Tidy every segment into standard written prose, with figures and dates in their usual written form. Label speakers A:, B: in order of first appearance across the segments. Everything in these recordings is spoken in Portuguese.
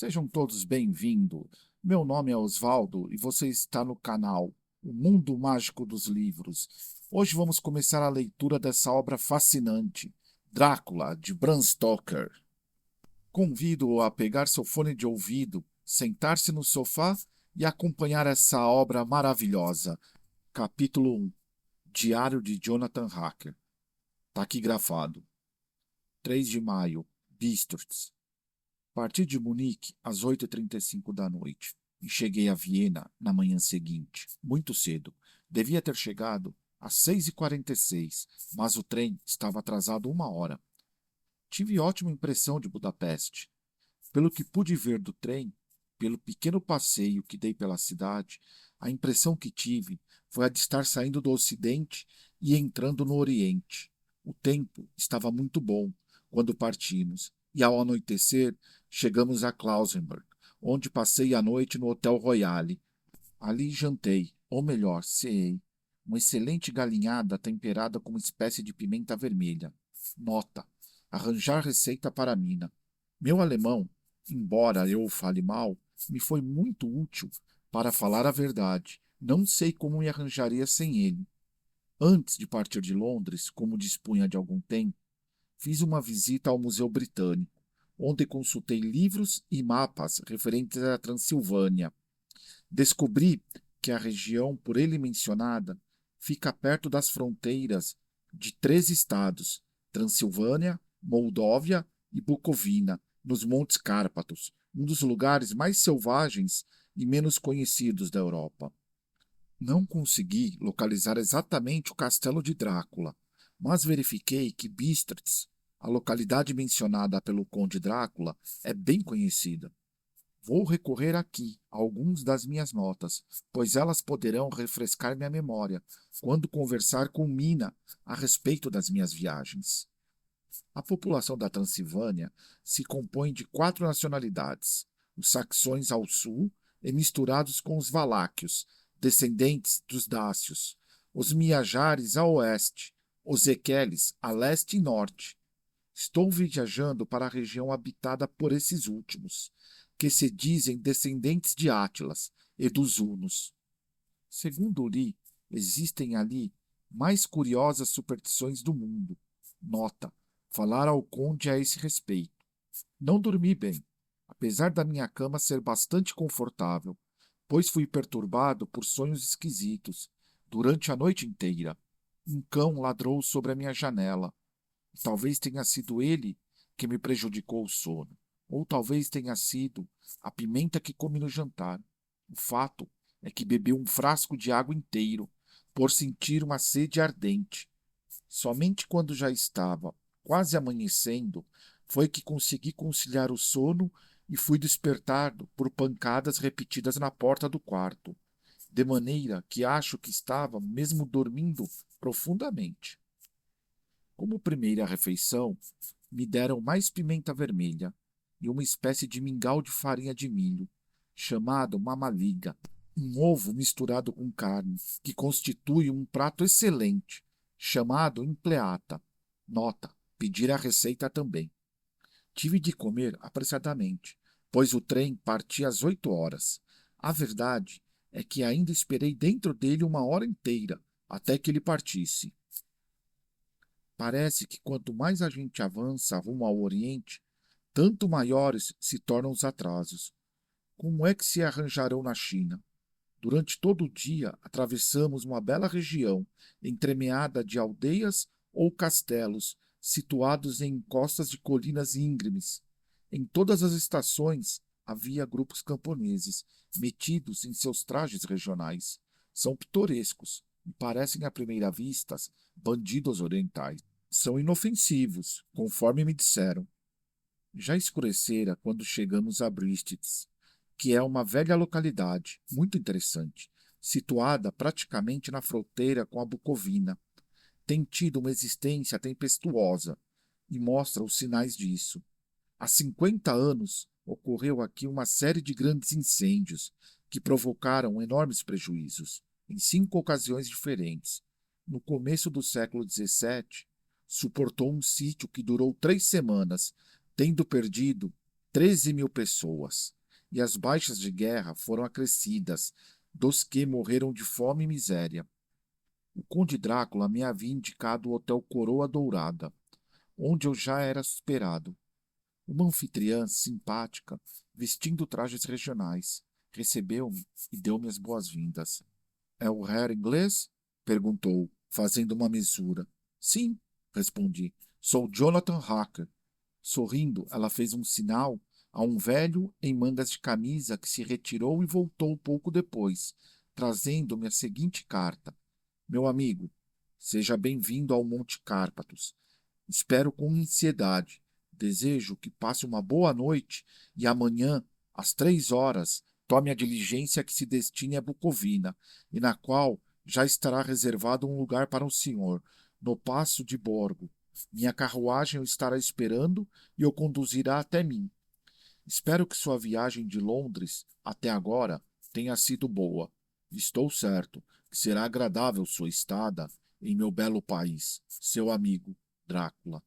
A: Sejam todos bem-vindos. Meu nome é Osvaldo e você está no canal O Mundo Mágico dos Livros. Hoje vamos começar a leitura dessa obra fascinante, Drácula, de Bram Stoker. Convido-o a pegar seu fone de ouvido, sentar-se no sofá e acompanhar essa obra maravilhosa. Capítulo 1. Diário de Jonathan Harker. Taquigrafado. 3 de maio. Bistritz. Parti de Munique às 8h35 da noite e cheguei a Viena na manhã seguinte, muito cedo. Devia ter chegado às 6h46, mas o trem estava atrasado 1 hora. Tive ótima impressão de Budapeste. Pelo que pude ver do trem, pelo pequeno passeio que dei pela cidade, a impressão que tive foi a de estar saindo do Ocidente e entrando no Oriente. O tempo estava muito bom quando partimos, e ao anoitecer chegamos a Klausenberg, onde passei a noite no Hotel Royale. Ali jantei, ou melhor, ceei, uma excelente galinhada temperada com uma espécie de pimenta vermelha. Nota: arranjar receita para a mina. Meu alemão, embora eu o fale mal, me foi muito útil. Para falar a verdade, não sei como me arranjaria sem ele. Antes de partir de Londres, como dispunha de algum tempo, fiz uma visita ao Museu Britânico, onde consultei livros e mapas referentes à Transilvânia. Descobri que a região por ele mencionada fica perto das fronteiras de 3 estados: Transilvânia, Moldóvia e Bucovina, nos Montes Cárpatos, um dos lugares mais selvagens e menos conhecidos da Europa. Não consegui localizar exatamente o castelo de Drácula, mas verifiquei que Bistritz, a localidade mencionada pelo Conde Drácula, é bem conhecida. Vou recorrer aqui a algumas das minhas notas, pois elas poderão refrescar minha memória quando conversar com Mina a respeito das minhas viagens. A população da Transilvânia se compõe de 4 nacionalidades: os saxões ao sul e misturados com os valáquios, descendentes dos dácios, os miajares a oeste, os equeles a leste e norte. Estou viajando para a região habitada por esses últimos, que se dizem descendentes de Átilas e dos Hunos. Segundo li, existem ali mais curiosas superstições do mundo. Nota: falar ao conde a esse respeito. Não dormi bem, apesar da minha cama ser bastante confortável, pois fui perturbado por sonhos esquisitos durante a noite inteira. Um cão ladrou sobre a minha janela. Talvez tenha sido ele que me prejudicou o sono, ou talvez tenha sido a pimenta que comi no jantar. O fato é que bebi um frasco de água inteiro, por sentir uma sede ardente. Somente quando já estava quase amanhecendo foi que consegui conciliar o sono e fui despertado por pancadas repetidas na porta do quarto, de maneira que acho que estava mesmo dormindo profundamente. Como primeira refeição, me deram mais pimenta vermelha e uma espécie de mingau de farinha de milho, chamado mamaliga, um ovo misturado com carne, que constitui um prato excelente, chamado impleata. Nota: pedir a receita também. Tive de comer apressadamente, pois o trem partia às 8 horas. A verdade é que ainda esperei dentro dele 1 hora inteira, até que ele partisse. Parece que quanto mais a gente avança rumo ao Oriente, tanto maiores se tornam os atrasos. Como é que se arranjarão na China? Durante todo o dia atravessamos uma bela região, entremeada de aldeias ou castelos, situados em encostas de colinas íngremes. Em todas as estações havia grupos camponeses, metidos em seus trajes regionais. São pitorescos e parecem à primeira vista bandidos orientais. São inofensivos, conforme me disseram. Já escurecera quando chegamos a Bristitz, que é uma velha localidade, muito interessante, situada praticamente na fronteira com a Bucovina. Tem tido uma existência tempestuosa e mostra os sinais disso. Há 50 anos ocorreu aqui uma série de grandes incêndios que provocaram enormes prejuízos, em 5 ocasiões diferentes. No começo do século XVII, suportou um sítio que durou 3 semanas, tendo perdido 13.000 pessoas, e as baixas de guerra foram acrescidas dos que morreram de fome e miséria. O conde Drácula me havia indicado o Hotel Coroa Dourada, onde eu já era esperado. Uma anfitriã simpática, vestindo trajes regionais, recebeu-me e deu-me as boas-vindas. É o Herr inglês? Perguntou, fazendo uma mesura. Sim, respondi. Sou Jonathan Harker. Sorrindo, ela fez um sinal a um velho em mangas de camisa que se retirou e voltou pouco depois, trazendo-me a seguinte carta. Meu amigo, seja bem-vindo ao Monte Cárpatos. Espero com ansiedade. Desejo que passe uma boa noite e amanhã, às 3 horas, tome a diligência que se destine a Bucovina, e na qual já estará reservado um lugar para o senhor, no Paço de Borgo. Minha carruagem o estará esperando e o conduzirá até mim. Espero que sua viagem de Londres, até agora, tenha sido boa. Estou certo que será agradável sua estada em meu belo país. Seu amigo, Drácula.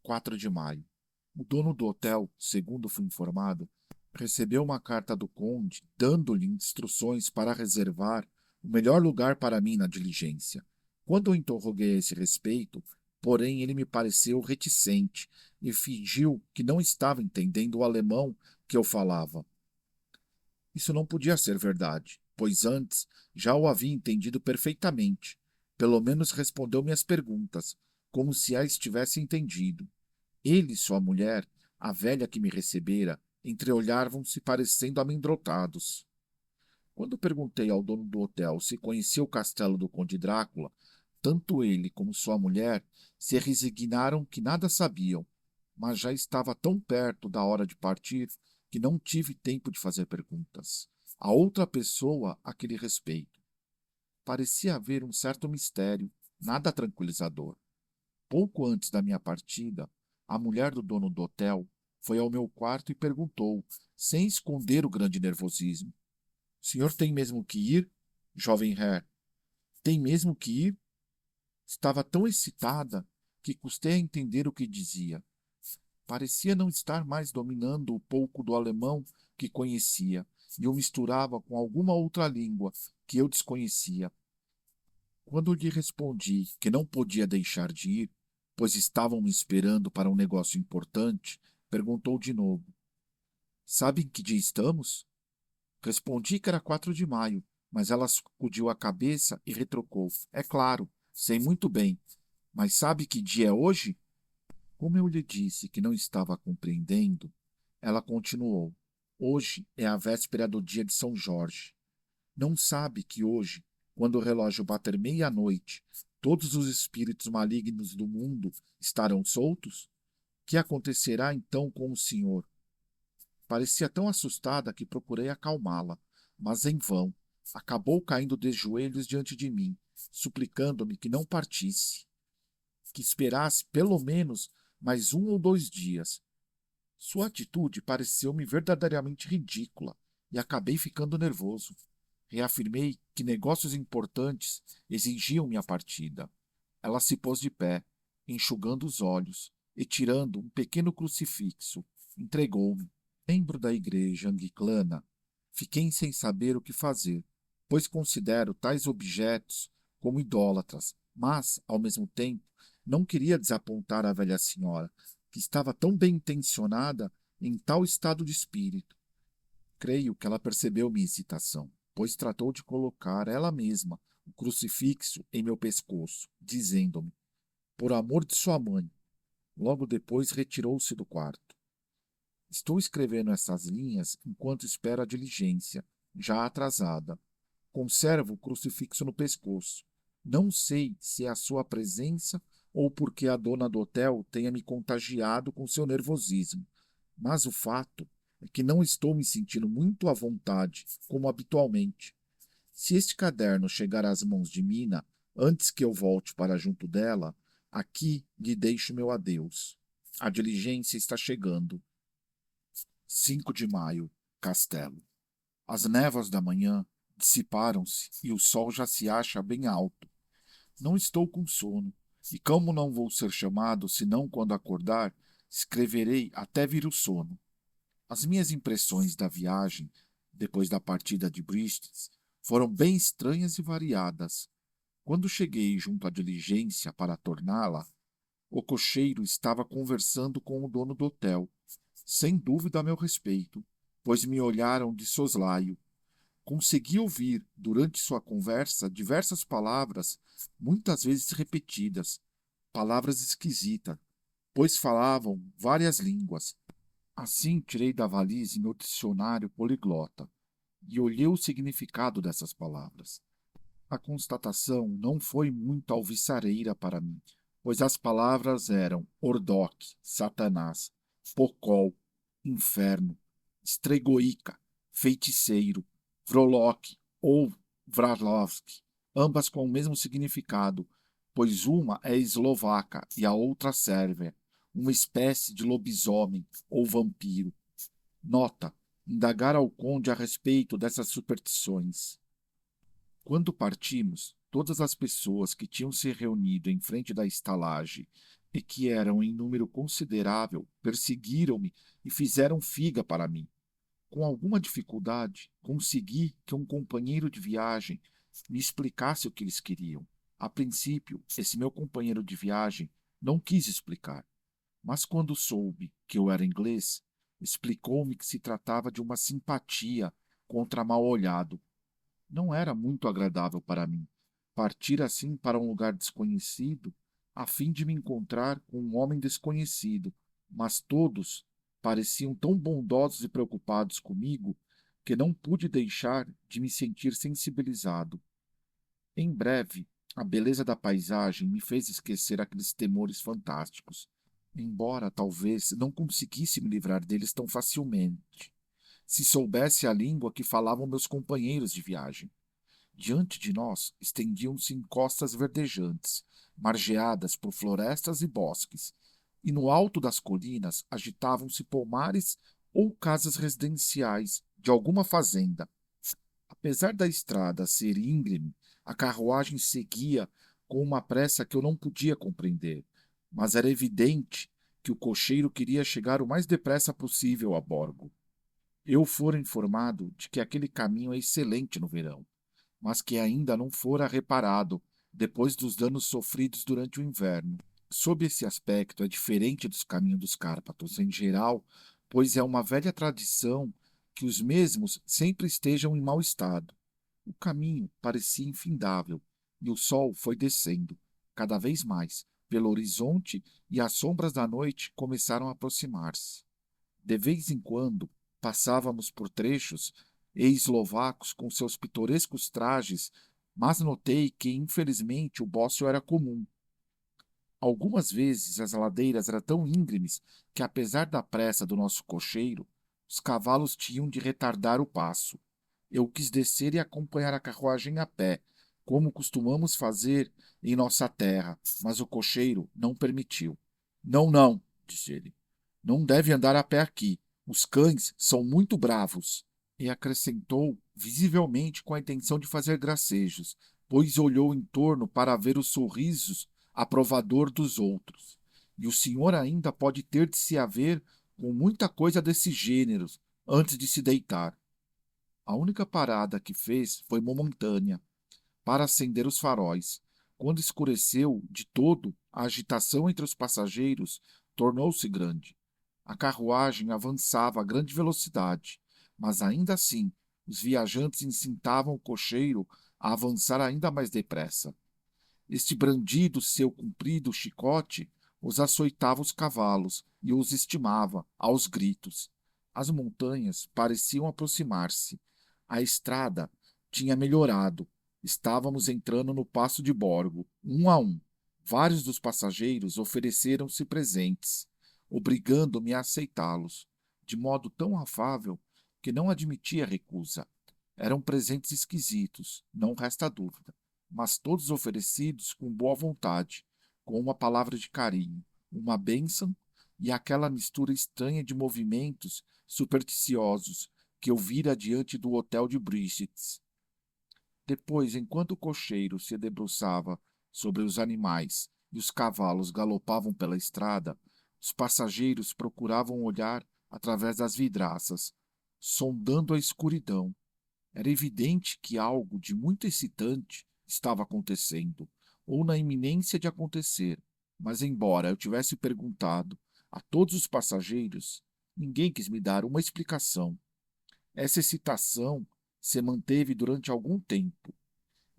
A: 4 de maio. O dono do hotel, segundo fui informado, recebeu uma carta do conde dando-lhe instruções para reservar o melhor lugar para mim na diligência. Quando o interroguei a esse respeito, porém ele me pareceu reticente e fingiu que não estava entendendo o alemão que eu falava. Isso não podia ser verdade, pois antes já o havia entendido perfeitamente. Pelo menos respondeu minhas perguntas, como se as tivesse entendido. Ele e sua mulher, a velha que me recebera, entreolhavam-se parecendo amedrontados. Quando perguntei ao dono do hotel se conhecia o castelo do Conde Drácula, tanto ele como sua mulher se resignaram que nada sabiam, mas já estava tão perto da hora de partir que não tive tempo de fazer perguntas. A outra pessoa àquele respeito. Parecia haver um certo mistério, nada tranquilizador. Pouco antes da minha partida, a mulher do dono do hotel foi ao meu quarto e perguntou, sem esconder o grande nervosismo: O senhor tem mesmo que ir, jovem Hare? Tem mesmo que ir? Estava tão excitada que custei a entender o que dizia. Parecia não estar mais dominando o pouco do alemão que conhecia e o misturava com alguma outra língua que eu desconhecia. Quando lhe respondi que não podia deixar de ir, pois estavam me esperando para um negócio importante, perguntou de novo: Sabe em que dia estamos? Respondi que era 4 de maio, mas ela sacudiu a cabeça e retrocou: É claro, sei muito bem, mas sabe que dia é hoje? Como eu lhe disse que não estava compreendendo, ela continuou: Hoje é a véspera do dia de São Jorge. Não sabe que hoje, quando o relógio bater meia-noite, todos os espíritos malignos do mundo estarão soltos? Que acontecerá então com o senhor? Parecia tão assustada que procurei acalmá-la, mas em vão. Acabou caindo de joelhos diante de mim, suplicando-me que não partisse, que esperasse pelo menos mais 1 ou 2 dias. Sua atitude pareceu-me verdadeiramente ridícula e acabei ficando nervoso. Reafirmei que negócios importantes exigiam minha partida. Ela se pôs de pé, enxugando os olhos, e tirando um pequeno crucifixo, entregou-me. Membro da igreja anglicana, fiquei sem saber o que fazer, pois considero tais objetos como idólatras, mas, ao mesmo tempo, não queria desapontar a velha senhora, que estava tão bem intencionada em tal estado de espírito. Creio que ela percebeu minha hesitação, pois tratou de colocar ela mesma o crucifixo em meu pescoço, dizendo-me: Por amor de sua mãe. Logo depois retirou-se do quarto. Estou escrevendo essas linhas enquanto espero a diligência, já atrasada. Conservo o crucifixo no pescoço. Não sei se é a sua presença ou porque a dona do hotel tenha me contagiado com seu nervosismo, mas o fato é que não estou me sentindo muito à vontade, como habitualmente. Se este caderno chegar às mãos de Mina antes que eu volte para junto dela, aqui lhe deixo meu adeus. A diligência está chegando. 5 de maio, Castelo. As névoas da manhã dissiparam-se e o sol já se acha bem alto. Não estou com sono, e como não vou ser chamado senão quando acordar, Escreverei até vir o sono. As minhas impressões da viagem, depois da partida de Bristol, foram bem estranhas e variadas. Quando cheguei junto à diligência para torná-la, o cocheiro estava conversando com o dono do hotel, sem dúvida a meu respeito, pois me olharam de soslaio. Consegui ouvir, durante sua conversa, diversas palavras, muitas vezes repetidas, palavras esquisitas, pois falavam várias línguas. Assim tirei da valise meu dicionário poliglota e olhei o significado dessas palavras. A constatação não foi muito alvissareira para mim, pois as palavras eram Ordok, Satanás, Pocol, Inferno, Stregoica, Feiticeiro, Vrolok ou Vraslovsk, ambas com o mesmo significado, pois uma é eslovaca e a outra sérvia, uma espécie de lobisomem ou vampiro. Nota: indagar ao conde a respeito dessas superstições. Quando partimos, todas as pessoas que tinham se reunido em frente da estalagem e que eram em número considerável perseguiram-me e fizeram figa para mim. Com alguma dificuldade, consegui que um companheiro de viagem me explicasse o que eles queriam. A princípio, esse meu companheiro de viagem não quis explicar, mas quando soube que eu era inglês, explicou-me que se tratava de uma simpatia contra mal-olhado. Não era muito agradável para mim partir assim para um lugar desconhecido, a fim de me encontrar com um homem desconhecido, mas todos pareciam tão bondosos e preocupados comigo que não pude deixar de me sentir sensibilizado. Em breve, a beleza da paisagem me fez esquecer aqueles temores fantásticos, embora talvez não conseguisse me livrar deles tão facilmente, se soubesse a língua que falavam meus companheiros de viagem. Diante de nós estendiam-se encostas verdejantes, margeadas por florestas e bosques, e no alto das colinas agitavam-se pomares ou casas residenciais de alguma fazenda. Apesar da estrada ser íngreme, a carruagem seguia com uma pressa que eu não podia compreender, mas era evidente que o cocheiro queria chegar o mais depressa possível a Borgo. Eu fora informado de que aquele caminho é excelente no verão, mas que ainda não fora reparado depois dos danos sofridos durante o inverno. Sob esse aspecto, é diferente dos caminhos dos Cárpatos em geral, pois é uma velha tradição que os mesmos sempre estejam em mau estado. O caminho parecia infindável e o sol foi descendo, cada vez mais, pelo horizonte e as sombras da noite começaram a aproximar-se. De vez em quando, passávamos por trechos eslovacos com seus pitorescos trajes, mas notei que, infelizmente, o bócio era comum. Algumas vezes as ladeiras eram tão íngremes que, apesar da pressa do nosso cocheiro, os cavalos tinham de retardar o passo. Eu quis descer e acompanhar a carruagem a pé, como costumamos fazer em nossa terra, mas o cocheiro não permitiu. Não, não, disse ele. Não deve andar a pé aqui. Os cães são muito bravos. E acrescentou, visivelmente com a intenção de fazer gracejos, pois olhou em torno para ver os sorrisos aprovador dos outros. E o senhor ainda pode ter de se haver com muita coisa desse gênero antes de se deitar. A única parada que fez foi momentânea, para acender os faróis. Quando escureceu de todo, a agitação entre os passageiros tornou-se grande. A carruagem avançava a grande velocidade, mas ainda assim os viajantes incitavam o cocheiro a avançar ainda mais depressa. Este brandido seu comprido chicote os açoitava os cavalos e os estimava, aos gritos. As montanhas pareciam aproximar-se. A estrada tinha melhorado. Estávamos entrando no Paço de Borgo, um a um. Vários dos passageiros ofereceram-se presentes, obrigando-me a aceitá-los, de modo tão afável que não admitia recusa. Eram presentes esquisitos, não resta dúvida, mas todos oferecidos com boa vontade, com uma palavra de carinho, uma bênção e aquela mistura estranha de movimentos supersticiosos que eu vira diante do hotel de Brigitte. Depois, enquanto o cocheiro se debruçava sobre os animais e os cavalos galopavam pela estrada, Os passageiros procuravam olhar através das vidraças, sondando a escuridão. Era evidente que algo de muito excitante estava acontecendo, ou na iminência de acontecer. Mas, embora eu tivesse perguntado a todos os passageiros, ninguém quis me dar uma explicação. Essa excitação se manteve durante algum tempo,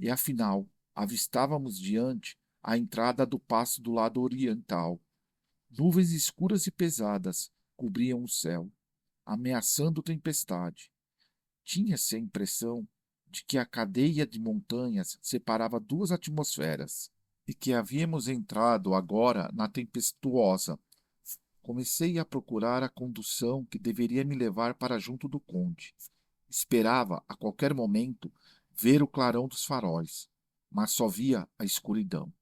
A: e afinal avistávamos diante a entrada do passo do lado oriental. Nuvens escuras e pesadas cobriam o céu, ameaçando tempestade. Tinha-se a impressão de que a cadeia de montanhas separava duas atmosferas e que havíamos entrado agora na tempestuosa. Comecei a procurar a condução que deveria me levar para junto do conde. Esperava, a qualquer momento, ver o clarão dos faróis, mas só via a escuridão.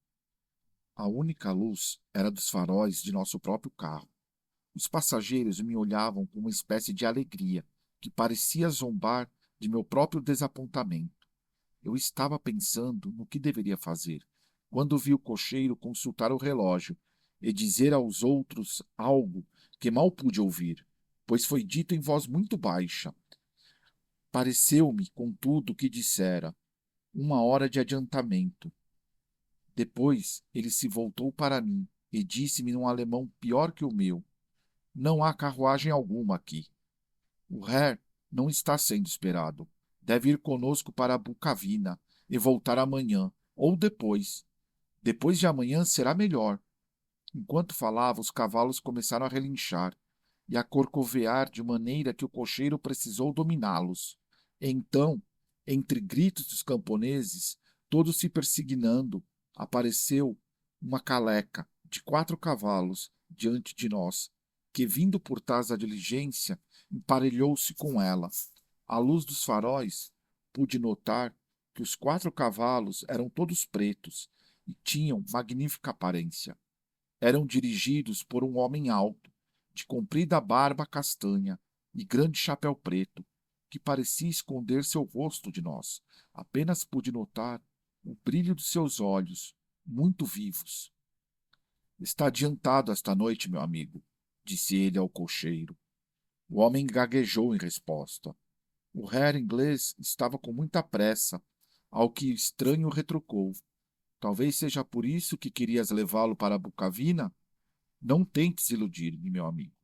A: A única luz era dos faróis de nosso próprio carro. Os passageiros me olhavam com uma espécie de alegria, que parecia zombar de meu próprio desapontamento. Eu estava pensando no que deveria fazer, quando vi o cocheiro consultar o relógio e dizer aos outros algo que mal pude ouvir, pois foi dito em voz muito baixa. Pareceu-me, contudo, que dissera: 1 hora de adiantamento. Depois ele se voltou para mim e disse-me num alemão pior que o meu: Não há carruagem alguma aqui. O Herr não está sendo esperado. Deve ir conosco para Bucavina e voltar amanhã, ou depois. Depois de amanhã será melhor. Enquanto falava, os cavalos começaram a relinchar e a corcovear de maneira que o cocheiro precisou dominá-los. Então, entre gritos dos camponeses, todos se persignando, apareceu uma caleca de 4 cavalos diante de nós, que, vindo por trás da diligência, emparelhou-se com ela. À luz dos faróis, pude notar que os 4 cavalos eram todos pretos e tinham magnífica aparência. Eram dirigidos por um homem alto, de comprida barba castanha e grande chapéu preto, que parecia esconder seu rosto de nós. Apenas pude notar o brilho de seus olhos, muito vivos. Está adiantado esta noite, meu amigo, disse ele ao cocheiro. O homem gaguejou em resposta. O Herr inglês estava com muita pressa, ao que o estranho retrucou: Talvez seja por isso que querias levá-lo para Bucavina? Não tentes iludir-me, meu amigo.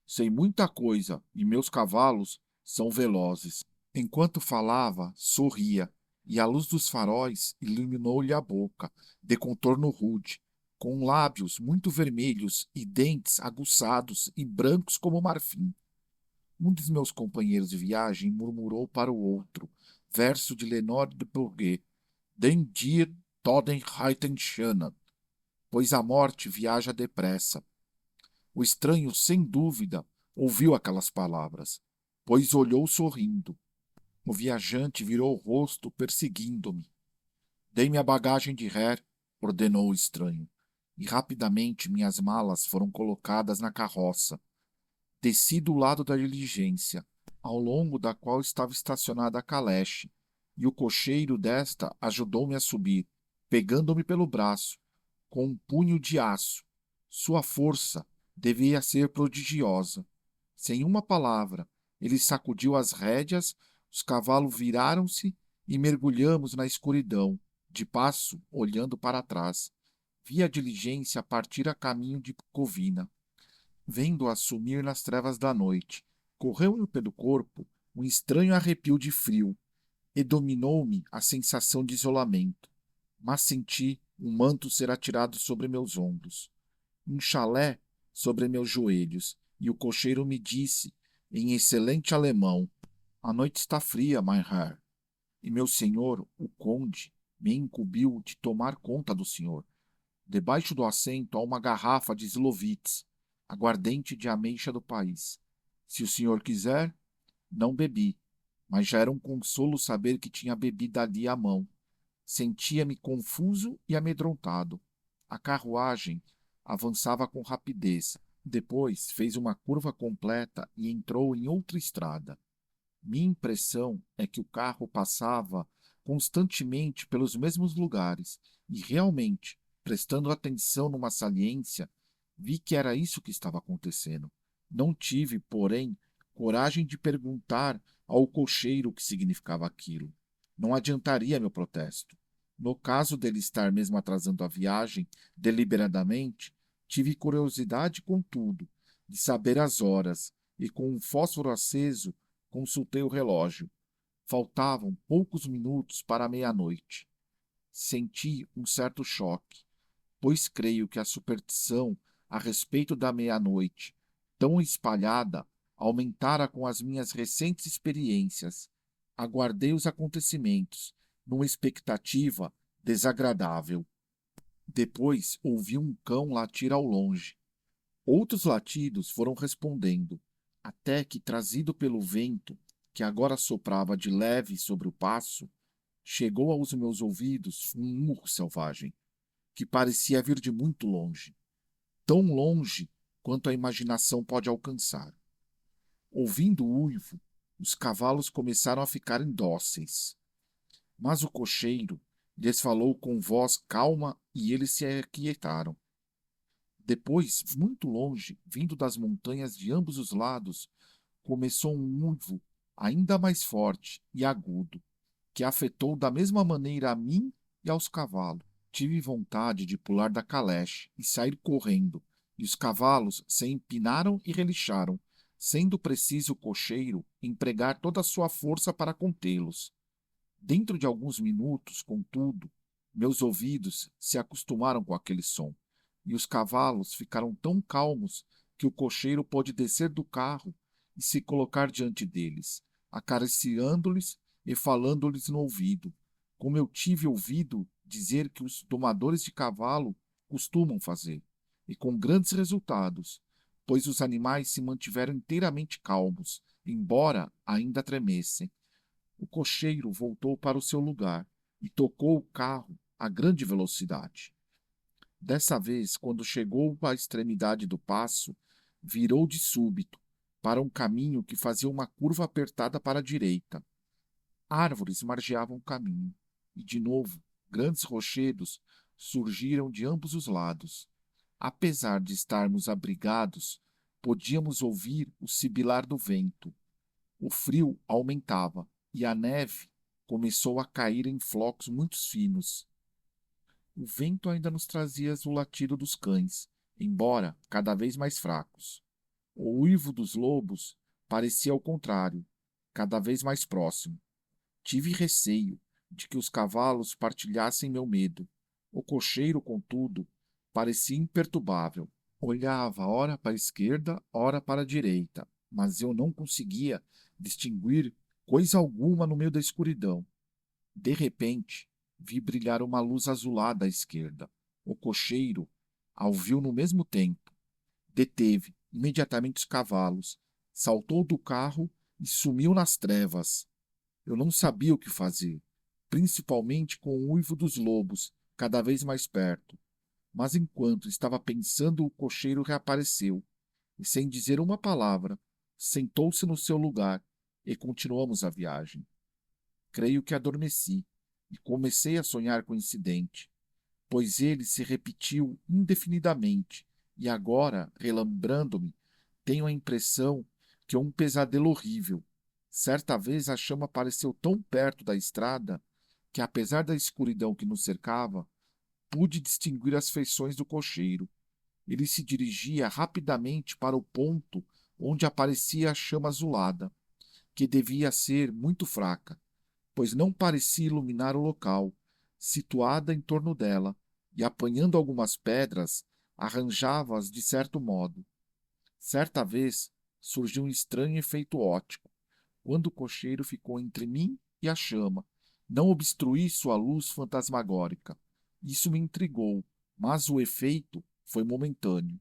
A: Sei muita coisa e meus cavalos são velozes. Enquanto falava, sorria, e a luz dos faróis iluminou-lhe a boca, de contorno rude, com lábios muito vermelhos e dentes aguçados e brancos como marfim. Um dos meus companheiros de viagem murmurou para o outro, verso de Lenore de Bourget: Den dir Toden reiten schönen, pois a morte viaja depressa. O estranho, sem dúvida, ouviu aquelas palavras, pois olhou sorrindo. O viajante virou o rosto, perseguindo-me. Dei-me a bagagem de Herr, ordenou o estranho, e rapidamente minhas malas foram colocadas na carroça. Desci do lado da diligência, ao longo da qual estava estacionada a caleche, e o cocheiro desta ajudou-me a subir, pegando-me pelo braço, com um punho de aço. Sua força devia ser prodigiosa. Sem uma palavra, ele sacudiu as rédeas, os cavalos viraram-se e mergulhamos na escuridão, de passo olhando para trás. Vi a diligência partir a caminho de Covina. Vendo-a sumir nas trevas da noite, correu-me pelo corpo um estranho arrepio de frio, e dominou-me a sensação de isolamento. Mas senti um manto ser atirado sobre meus ombros, um chalé sobre meus joelhos, e o cocheiro me disse, em excelente alemão: A noite está fria, mein Herr, e meu senhor, o conde, me incumbiu de tomar conta do senhor. Debaixo do assento há uma garrafa de Slovitz, aguardente de ameixa do país. Se o senhor quiser, não bebi, mas já era um consolo saber que tinha bebida ali à mão. Sentia-me confuso e amedrontado. A carruagem avançava com rapidez. Depois fez uma curva completa e entrou em outra estrada. Minha impressão é que o carro passava constantemente pelos mesmos lugares e, realmente, prestando atenção numa saliência, Vi que era isso que estava acontecendo. Não tive, porém, coragem de perguntar ao cocheiro o que significava aquilo. Não adiantaria meu protesto. No caso dele estar mesmo atrasando a viagem, deliberadamente, tive curiosidade, contudo, de saber as horas, e com um fósforo aceso, consultei o relógio. Faltavam poucos minutos para a meia-noite. Senti um certo choque, pois creio que a superstição a respeito da meia-noite, tão espalhada, aumentara com as minhas recentes experiências. Aguardei os acontecimentos, numa expectativa desagradável. Depois ouvi um cão latir ao longe. Outros latidos foram respondendo, até que, trazido pelo vento, que agora soprava de leve sobre o passo, chegou aos meus ouvidos um urro selvagem, que parecia vir de muito longe, tão longe quanto a imaginação pode alcançar. Ouvindo o uivo, os cavalos começaram a ficar indóceis, mas o cocheiro lhes falou com voz calma e eles se aquietaram. Depois, muito longe, vindo das montanhas de ambos os lados, começou um uivo ainda mais forte e agudo, que afetou da mesma maneira a mim e aos cavalos. Tive vontade de pular da caleche e sair correndo, e os cavalos se empinaram e relixaram, sendo preciso o cocheiro empregar toda a sua força para contê-los. Dentro de alguns minutos, contudo, meus ouvidos se acostumaram com aquele som, e os cavalos ficaram tão calmos que o cocheiro pôde descer do carro e se colocar diante deles, acariciando-lhes e falando-lhes no ouvido, como eu tive ouvido dizer que os domadores de cavalo costumam fazer, e com grandes resultados, pois os animais se mantiveram inteiramente calmos, embora ainda tremessem. O cocheiro voltou para o seu lugar e tocou o carro a grande velocidade. Dessa vez, quando chegou à extremidade do passo, virou de súbito para um caminho que fazia uma curva apertada para a direita. Árvores margeavam o caminho, e de novo grandes rochedos surgiram de ambos os lados. Apesar de estarmos abrigados, podíamos ouvir o sibilar do vento. O frio aumentava e a neve começou a cair em flocos muito finos. O vento ainda nos trazia o latido dos cães, embora cada vez mais fracos. O uivo dos lobos parecia ao contrário, cada vez mais próximo. Tive receio de que os cavalos partilhassem meu medo. O cocheiro, contudo, parecia imperturbável. Olhava ora para a esquerda, ora para a direita, mas eu não conseguia distinguir coisa alguma no meio da escuridão. De repente, vi brilhar uma luz azulada à esquerda. O cocheiro a viu no mesmo tempo. Deteve imediatamente os cavalos, saltou do carro e sumiu nas trevas. Eu não sabia o que fazer, principalmente com o uivo dos lobos cada vez mais perto. Mas enquanto estava pensando, o cocheiro reapareceu e, sem dizer uma palavra, sentou-se no seu lugar e continuamos a viagem. Creio que adormeci e comecei a sonhar com o incidente, pois ele se repetiu indefinidamente e agora, relembrando-me, tenho a impressão que é um pesadelo horrível. Certa vez a chama apareceu tão perto da estrada que, apesar da escuridão que nos cercava, pude distinguir as feições do cocheiro. Ele se dirigia rapidamente para o ponto onde aparecia a chama azulada, que devia ser muito fraca, pois não parecia iluminar o local, situada em torno dela, e apanhando algumas pedras, arranjava-as de certo modo. Certa vez surgiu um estranho efeito óptico, quando o cocheiro ficou entre mim e a chama, não obstruí sua luz fantasmagórica. Isso me intrigou, mas o efeito foi momentâneo.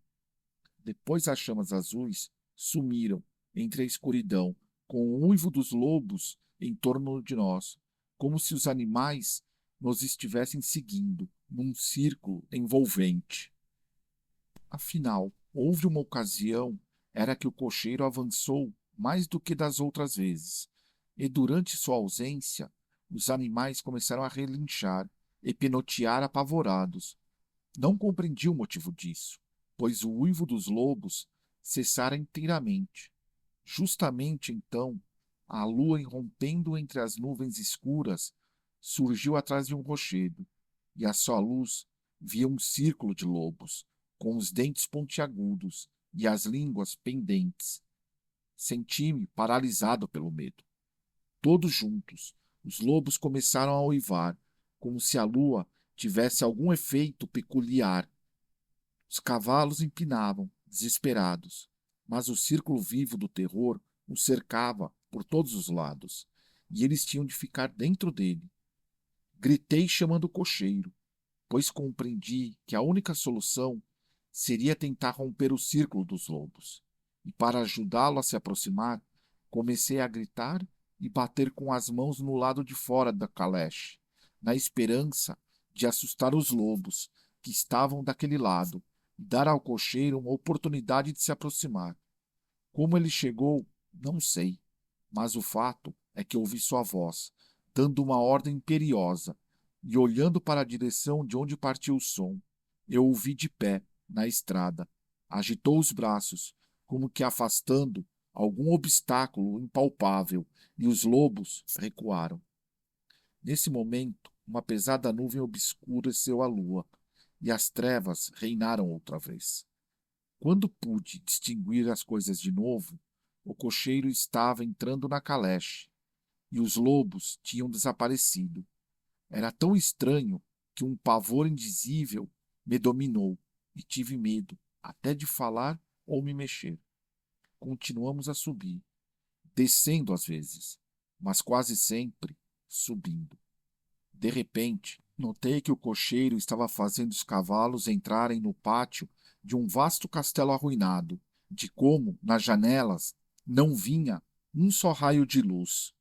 A: Depois as chamas azuis sumiram entre a escuridão, com o uivo dos lobos em torno de nós, como se os animais nos estivessem seguindo num círculo envolvente. Afinal, houve uma ocasião, era que o cocheiro avançou mais do que das outras vezes, e durante sua ausência, os animais começaram a relinchar e pinotear apavorados. Não compreendi o motivo disso. pois o uivo dos lobos cessara inteiramente. Justamente então, a lua, irrompendo entre as nuvens escuras, surgiu atrás de um rochedo, e à sua luz via um círculo de lobos, com os dentes pontiagudos e as línguas pendentes. Senti-me paralisado pelo medo. Todos juntos, os lobos começaram a uivar, como se a lua tivesse algum efeito peculiar. Os cavalos empinavam, desesperados, mas o círculo vivo do terror os cercava por todos os lados, e eles tinham de ficar dentro dele. Gritei chamando o cocheiro, pois compreendi que a única solução seria tentar romper o círculo dos lobos. E para ajudá-lo a se aproximar, comecei a gritar e bater com as mãos no lado de fora da caleche, na esperança de assustar os lobos que estavam daquele lado e dar ao cocheiro uma oportunidade de se aproximar. Como ele chegou, não sei, mas o fato é que ouvi sua voz, dando uma ordem imperiosa, e olhando para a direção de onde partiu o som, eu o vi de pé, na estrada. Agitou os braços, como que afastando algum obstáculo impalpável, e os lobos recuaram. Nesse momento, uma pesada nuvem obscureceu a lua, e as trevas reinaram outra vez. Quando pude distinguir as coisas de novo, o cocheiro estava entrando na caleche e os lobos tinham desaparecido. Era tão estranho que um pavor indizível me dominou e tive medo até de falar ou me mexer. Continuamos a subir, descendo às vezes, mas quase sempre subindo. De repente, notei que o cocheiro estava fazendo os cavalos entrarem no pátio de um vasto castelo arruinado, de como, nas janelas, não vinha um só raio de luz.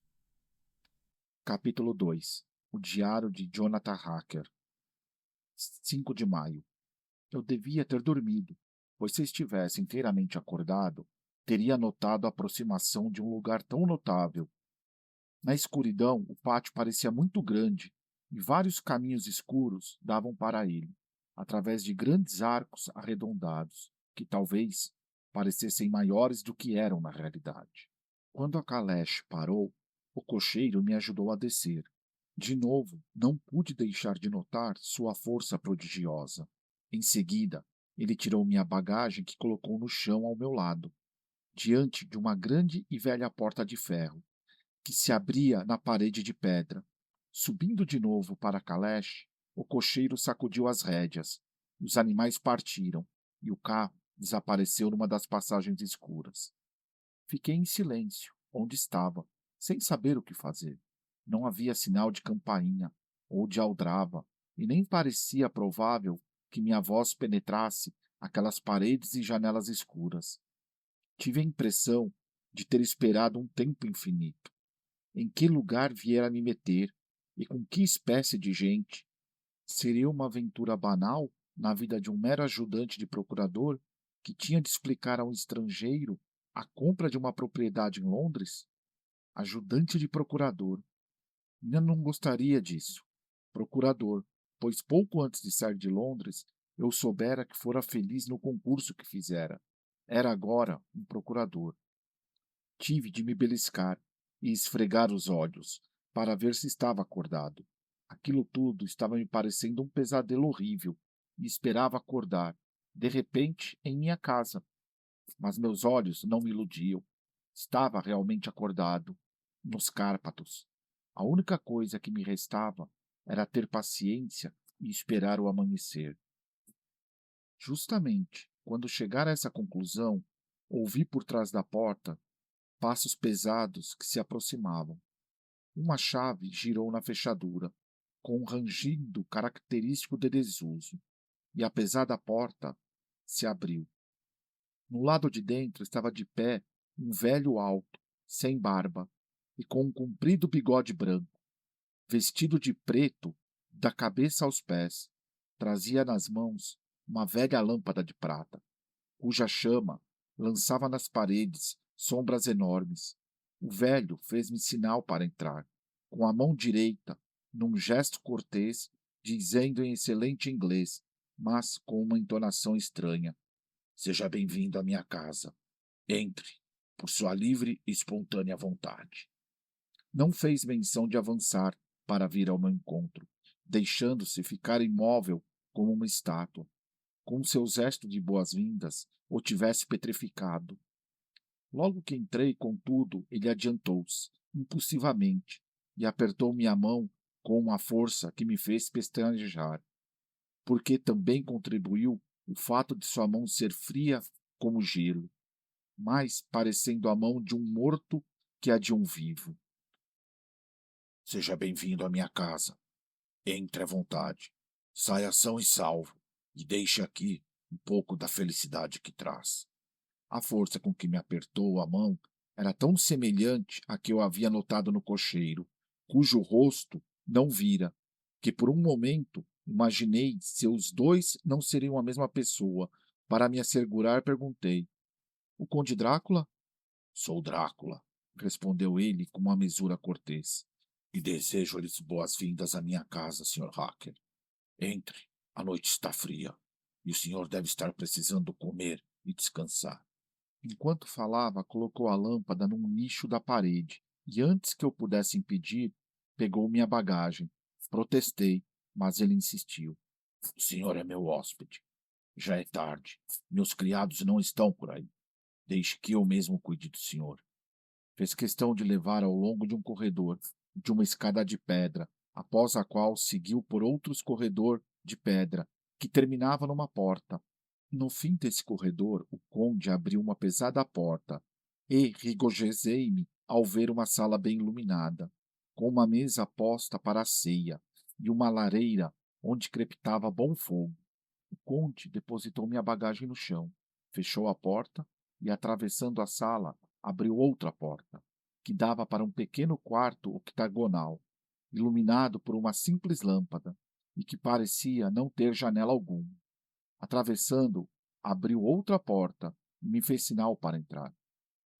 A: Capítulo 2. O Diário de Jonathan Hacker. 5 de maio. Eu devia ter dormido, pois se estivesse inteiramente acordado, teria notado a aproximação de um lugar tão notável. Na escuridão, o pátio parecia muito grande e vários caminhos escuros davam para ele, através de grandes arcos arredondados, que talvez parecessem maiores do que eram na realidade. Quando a caleche parou, o cocheiro me ajudou a descer. De novo, não pude deixar de notar sua força prodigiosa. Em seguida, ele tirou minha bagagem que colocou no chão ao meu lado, diante de uma grande e velha porta de ferro, que se abria na parede de pedra. Subindo de novo para a caleche, o cocheiro sacudiu as rédeas. Os animais partiram e o carro desapareceu numa das passagens escuras. Fiquei em silêncio, onde estava, sem saber o que fazer. Não havia sinal de campainha ou de aldraba, e nem parecia provável que minha voz penetrasse aquelas paredes e janelas escuras. Tive a impressão de ter esperado um tempo infinito. Em que lugar viera me meter e com que espécie de gente? Seria uma aventura banal na vida de um mero ajudante de procurador que tinha de explicar a um estrangeiro a compra de uma propriedade em Londres? Ajudante de procurador. Ainda não gostaria disso. Procurador, pois pouco antes de sair de Londres, eu soubera que fora feliz no concurso que fizera. Era agora um procurador. Tive de me beliscar e esfregar os olhos, para ver se estava acordado. Aquilo tudo estava me parecendo um pesadelo horrível, e esperava acordar, de repente, em minha casa. Mas meus olhos não me iludiam. Estava realmente acordado, nos Cárpatos. A única coisa que me restava era ter paciência e esperar o amanhecer. Justamente quando chegar a essa conclusão, ouvi por trás da porta passos pesados que se aproximavam. Uma chave girou na fechadura, com um rangido característico de desuso, e a pesada porta se abriu. No lado de dentro estava de pé um velho alto, sem barba, e com um comprido bigode branco, vestido de preto da cabeça aos pés. Trazia nas mãos uma velha lâmpada de prata, cuja chama lançava nas paredes sombras enormes. O velho fez-me sinal para entrar, com a mão direita, num gesto cortês, dizendo em excelente inglês, mas com uma entonação estranha: Seja bem-vindo à minha casa. Entre, por sua livre e espontânea vontade. Não fez menção de avançar para vir ao meu encontro, deixando-se ficar imóvel como uma estátua, com seu gesto de boas-vindas, o tivesse petrificado. Logo que entrei, contudo, ele adiantou-se, impulsivamente, e apertou minha mão com uma força que me fez pestanejar, porque também contribuiu o fato de sua mão ser fria como gelo, mais parecendo a mão de um morto que a de um vivo. Seja bem-vindo à minha casa. Entre à vontade. Saia são e salvo, e deixe aqui um pouco da felicidade que traz. A força com que me apertou a mão era tão semelhante à que eu havia notado no cocheiro, cujo rosto não vira, que por um momento imaginei se os dois não seriam a mesma pessoa. Para me assegurar, perguntei: O Conde Drácula? Sou Drácula, respondeu ele com uma mesura cortês. E desejo-lhes boas-vindas à minha casa, Sr. Hacker. Entre, a noite está fria, e o senhor deve estar precisando comer e descansar. Enquanto falava, colocou a lâmpada num nicho da parede, e antes que eu pudesse impedir, pegou minha bagagem. Protestei, mas ele insistiu. O senhor é meu hóspede. Já é tarde. Meus criados não estão por aí. Deixe que eu mesmo cuide do senhor. Fez questão de levar ao longo de um corredor, de uma escada de pedra, após a qual seguiu por outros corredor de pedra, que terminava numa porta. No fim desse corredor, o conde abriu uma pesada porta e regozijei-me ao ver uma sala bem iluminada, com uma mesa posta para a ceia e uma lareira onde crepitava bom fogo. O conde depositou minha bagagem no chão, fechou a porta e, atravessando a sala, abriu outra porta, que dava para um pequeno quarto octagonal, iluminado por uma simples lâmpada, e que parecia não ter janela alguma. Atravessando, abriu outra porta e me fez sinal para entrar.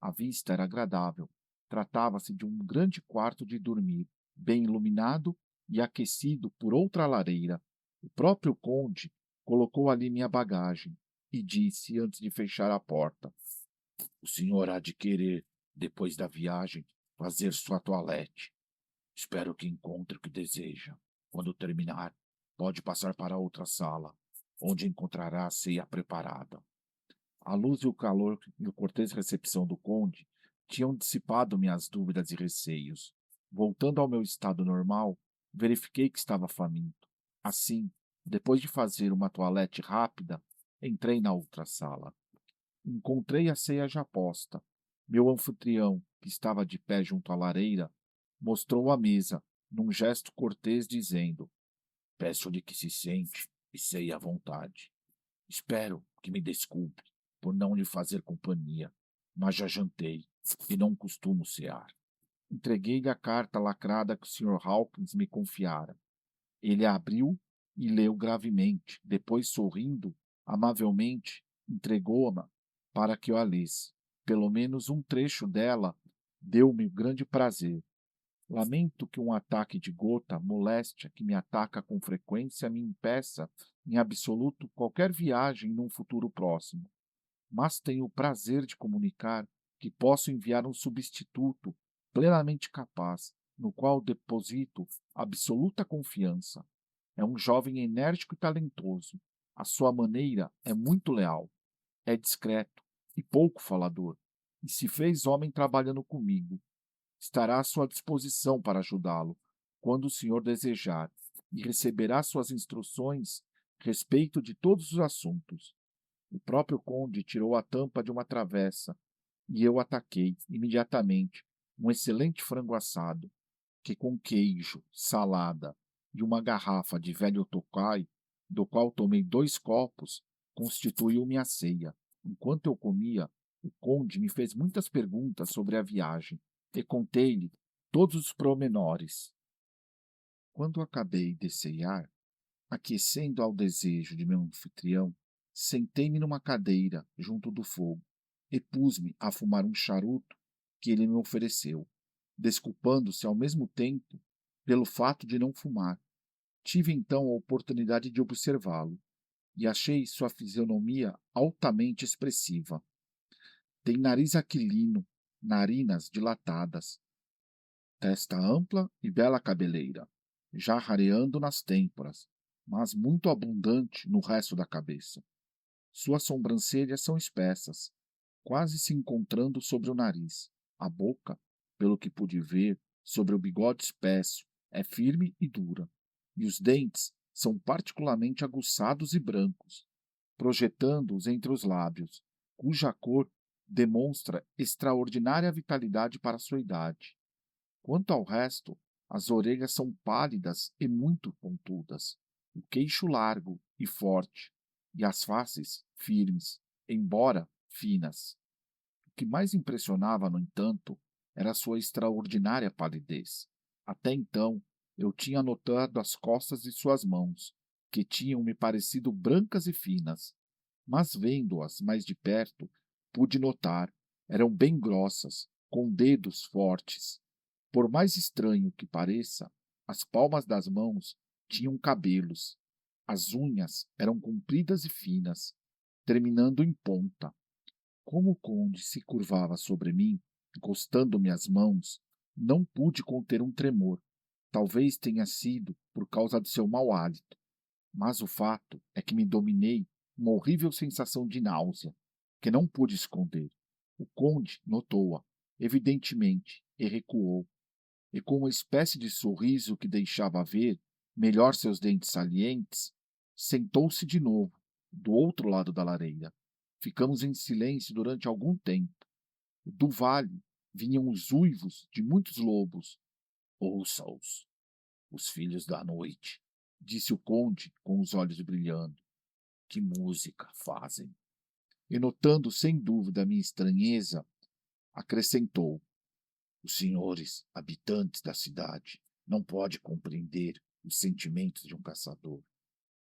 A: A vista era agradável. Tratava-se de um grande quarto de dormir, bem iluminado e aquecido por outra lareira. O próprio conde colocou ali minha bagagem e disse, antes de fechar a porta: O senhor há de querer, depois da viagem, fazer sua toilette. Espero que encontre o que deseja. Quando terminar, pode passar para outra sala, onde encontrará a ceia preparada. A luz e o calor e a cortês recepção do conde tinham dissipado minhas dúvidas e receios. Voltando ao meu estado normal, verifiquei que estava faminto. Assim, depois de fazer uma toilette rápida, entrei na outra sala. Encontrei a ceia já posta. Meu anfitrião, que estava de pé junto à lareira, mostrou a mesa, num gesto cortês, dizendo: Peço-lhe que se sente e ceie à vontade. Espero que me desculpe por não lhe fazer companhia, mas já jantei e não costumo cear. Entreguei-lhe a carta lacrada que o Sr. Hawkins me confiara. Ele a abriu e leu gravemente. Depois, sorrindo, amavelmente, entregou-a para que eu a lesse. Pelo menos um trecho dela deu-me grande prazer. Lamento que um ataque de gota, moléstia que me ataca com frequência, me impeça, em absoluto, qualquer viagem num futuro próximo. Mas tenho o prazer de comunicar que posso enviar um substituto plenamente capaz, no qual deposito absoluta confiança. É um jovem enérgico e talentoso. A sua maneira é muito leal. É discreto e pouco falador, e se fez homem trabalhando comigo. Estará à sua disposição para ajudá-lo, quando o senhor desejar, e receberá suas instruções a respeito de todos os assuntos. O próprio conde tirou a tampa de uma travessa, e eu ataquei, imediatamente, um excelente frango assado, que com queijo, salada e uma garrafa de velho tocai, do qual tomei 2 copos, constituiu minha ceia. Enquanto eu comia, o conde me fez muitas perguntas sobre a viagem, e contei-lhe todos os promenores. Quando acabei de ceiar, aquecendo ao desejo de meu anfitrião, sentei-me numa cadeira junto do fogo e pus-me a fumar um charuto que ele me ofereceu, desculpando-se ao mesmo tempo pelo fato de não fumar. Tive então a oportunidade de observá-lo. e achei sua fisionomia altamente expressiva. Tem nariz aquilino, narinas dilatadas, testa ampla e bela cabeleira, já rareando nas têmporas, mas muito abundante no resto da cabeça. Suas sobrancelhas são espessas, quase se encontrando sobre o nariz. A boca, pelo que pude ver, sobre o bigode espesso, é firme e dura, e os dentes são particularmente aguçados e brancos, projetando-os entre os lábios, cuja cor demonstra extraordinária vitalidade para sua idade. Quanto ao resto, as orelhas são pálidas e muito pontudas, o queixo largo e forte, e as faces firmes, embora finas. O que mais impressionava, no entanto, era sua extraordinária palidez. Até então, eu tinha notado as costas de suas mãos, que tinham me parecido brancas e finas, mas vendo-as mais de perto, pude notar, eram bem grossas, com dedos fortes. Por mais estranho que pareça, as palmas das mãos tinham cabelos. As unhas eram compridas e finas, terminando em ponta. Como o conde se curvava sobre mim, encostando-me as mãos, não pude conter um tremor. Talvez tenha sido por causa de seu mau hálito, mas o fato é que me dominei uma horrível sensação de náusea, que não pude esconder. O conde notou-a, evidentemente, e recuou, e com uma espécie de sorriso que deixava ver melhor seus dentes salientes, sentou-se de novo, do outro lado da lareira. Ficamos em silêncio durante algum tempo. Do vale vinham os uivos de muitos lobos. Ouça-os, os filhos da noite, disse o conde com os olhos brilhando. Que música fazem! E notando sem dúvida a minha estranheza, acrescentou: os senhores, habitantes da cidade, não podem compreender os sentimentos de um caçador.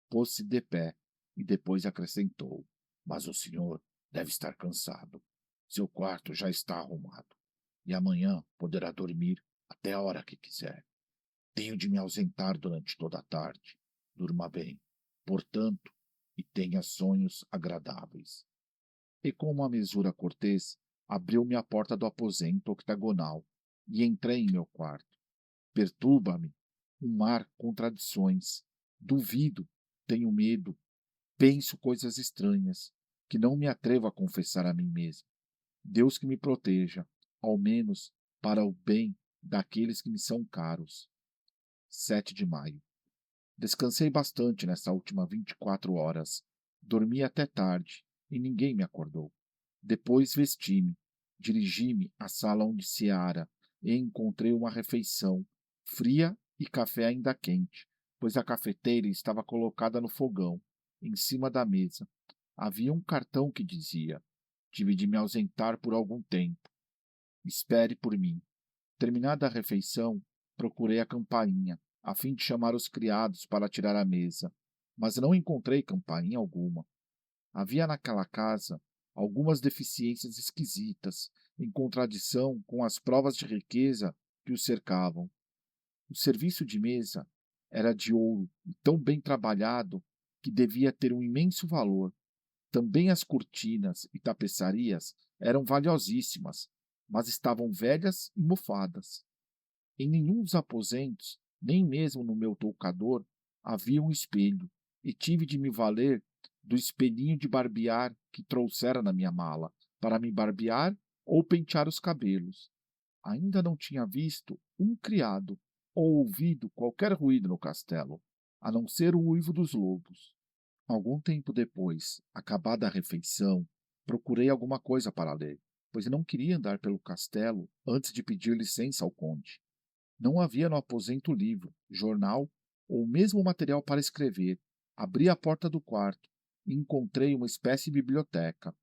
A: Pôs-se de pé e depois acrescentou: mas o senhor deve estar cansado. Seu quarto já está arrumado e amanhã poderá dormir até a hora que quiser. Tenho de me ausentar durante toda a tarde. Durma bem, portanto, e tenha sonhos agradáveis. E com uma mesura cortês, abriu-me a porta do aposento octagonal e entrei em meu quarto. Perturba-me um mar contradições. Duvido, tenho medo, penso coisas estranhas, que não me atrevo a confessar a mim mesmo. Deus que me proteja, ao menos para o bem daqueles que me são caros. 7 de maio. Descansei bastante nessa última 24 horas. Dormi até tarde e ninguém me acordou. Depois vesti-me, dirigi-me à sala onde Seara e encontrei uma refeição, fria e café ainda quente, pois a cafeteira estava colocada no fogão, em cima da mesa. Havia um cartão que dizia: tive de me ausentar por algum tempo. Espere por mim. Terminada a refeição, procurei a campainha, a fim de chamar os criados para tirar a mesa, mas não encontrei campainha alguma. Havia naquela casa algumas deficiências esquisitas, em contradição com as provas de riqueza que o cercavam. O serviço de mesa era de ouro e tão bem trabalhado que devia ter um imenso valor. Também as cortinas e tapeçarias eram valiosíssimas, mas estavam velhas e mofadas. Em nenhum dos aposentos, nem mesmo no meu toucador, havia um espelho, e tive de me valer do espelhinho de barbear que trouxera na minha mala, para me barbear ou pentear os cabelos. Ainda não tinha visto um criado ou ouvido qualquer ruído no castelo, a não ser o uivo dos lobos. Algum tempo depois, acabada a refeição, procurei alguma coisa para ler, pois não queria andar pelo castelo antes de pedir licença ao conde. Não havia no aposento livro, jornal ou mesmo material para escrever. Abri a porta do quarto e encontrei uma espécie de biblioteca.